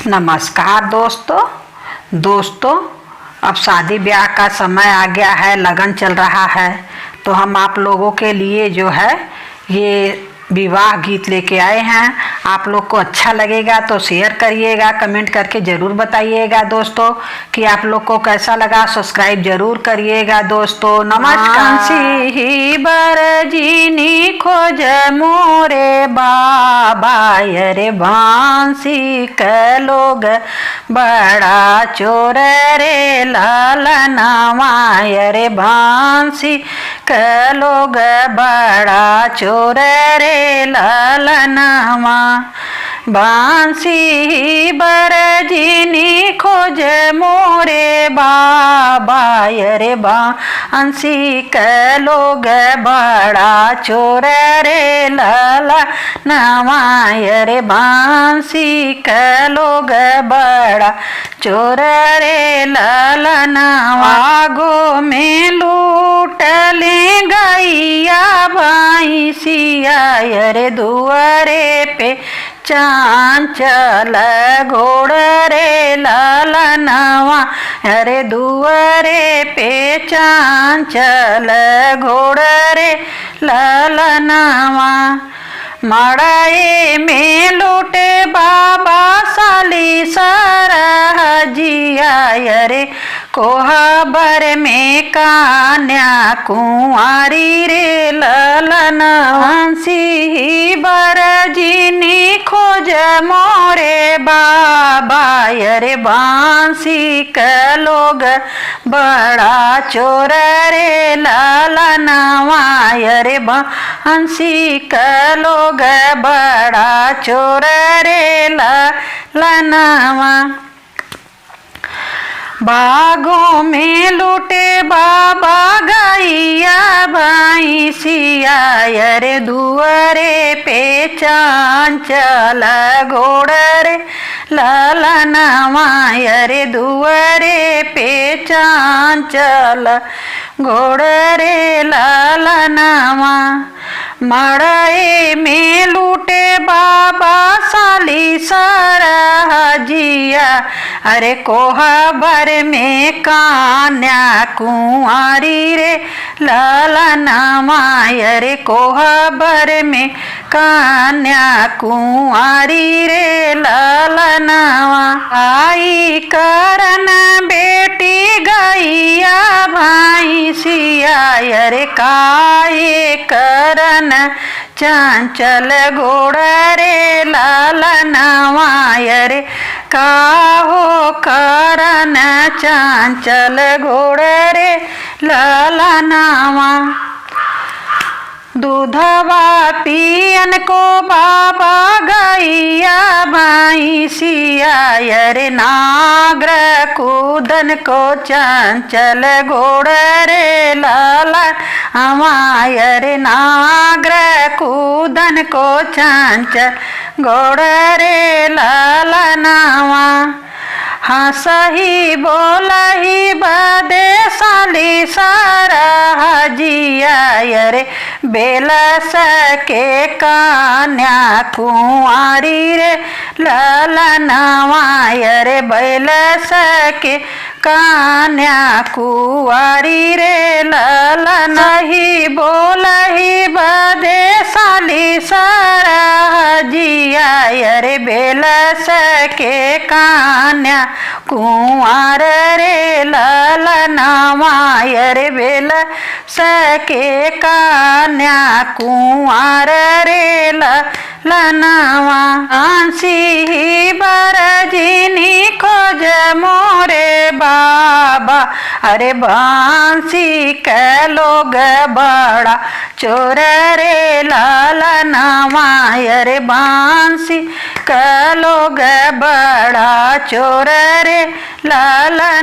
नमस्कार दोस्तों, अब शादी ब्याह का समय आ गया है, लगन चल रहा है। तो हम आप लोगों के लिए जो है ये विवाह गीत लेके आए हैं। आप लोग को अच्छा लगेगा तो शेयर करिएगा, कमेंट करके ज़रूर बताइएगा दोस्तों कि आप लोग को कैसा लगा। सब्सक्राइब जरूर करिएगा दोस्तों। नमस्कार। ही बरजीनी खोज मोरे बाबा, अरे बांसी के लोग बड़ा चोर रे लालनावा, अरे बांसी के लोग बड़ा चोर रे लालनावा। बांसी बरजीनी खोज मोरे बाबा, अरे बांसी के लोग बड़ा चोर रे लालनावा, अरे बांसी के लोग बड़ा चोर रे लालनावा। आगो में लूट ले गैया भैंसिया, अरे दुआरे पे चांचल घोड़ रे लालनावा, अरे दुआरे पे चांचल घोड़ रे लालनावा। मड़ाए में लूटे बाबा साली सरहजिया, अरे कोहबर में कान्या कुंवारी रे लालनांसी बरजीनी खोज मोरे बाबा, अरे बांसी के लोग बड़ा चोर रे लालनावा, अरे बांसी के लोग बड़ा चोर रे लालनावा। बागों में लूटे बाबा गैया भैंसिया, अरे दुआरे पे चांचल घोड़ रे लालनावा, अरे दुआरे पे चांचल घोड़ रे लालनावा। मड़ाए में लूटे बाबा साली सरहजिया, अरे कोहबर में कान्या कुंवारी रे लालनावा, अरे कोहबर में कान्या कुंवारी रे लालनावा। आई करन बेटी गैया भैंसिया, अरे काये करन चांचल घोड़ रे लालनावा, अरे काहो करन चांचल घोड़ रे लालनावा। दूधवा पियन को बाबा गैया भैंसिया, अरे नागर कूदन को चांचल घोड़ रे लालनावा, अरे नागर कूदन को चांचल घोड़ रे लालनावा। हंसही बोलही बदे साली सरहजिया, अरे बेलस के कान्या कुंवारी रे लालनावा, अरे बेलस के कान्या कुंवारी रे लालनाही बोलही बदे साली सरहजिया, अरे बेलस के कान्या कुंवार रे लालनावा, अरे बेलस के कान्या कुंवार रे लालनावा। बांसी बरजीनी खोज मोरे बाबा, अरे बांसी के लोग बड़ा चोर रे लालनावा, अरे बांसी के लोग बड़ा चोर रे लालना।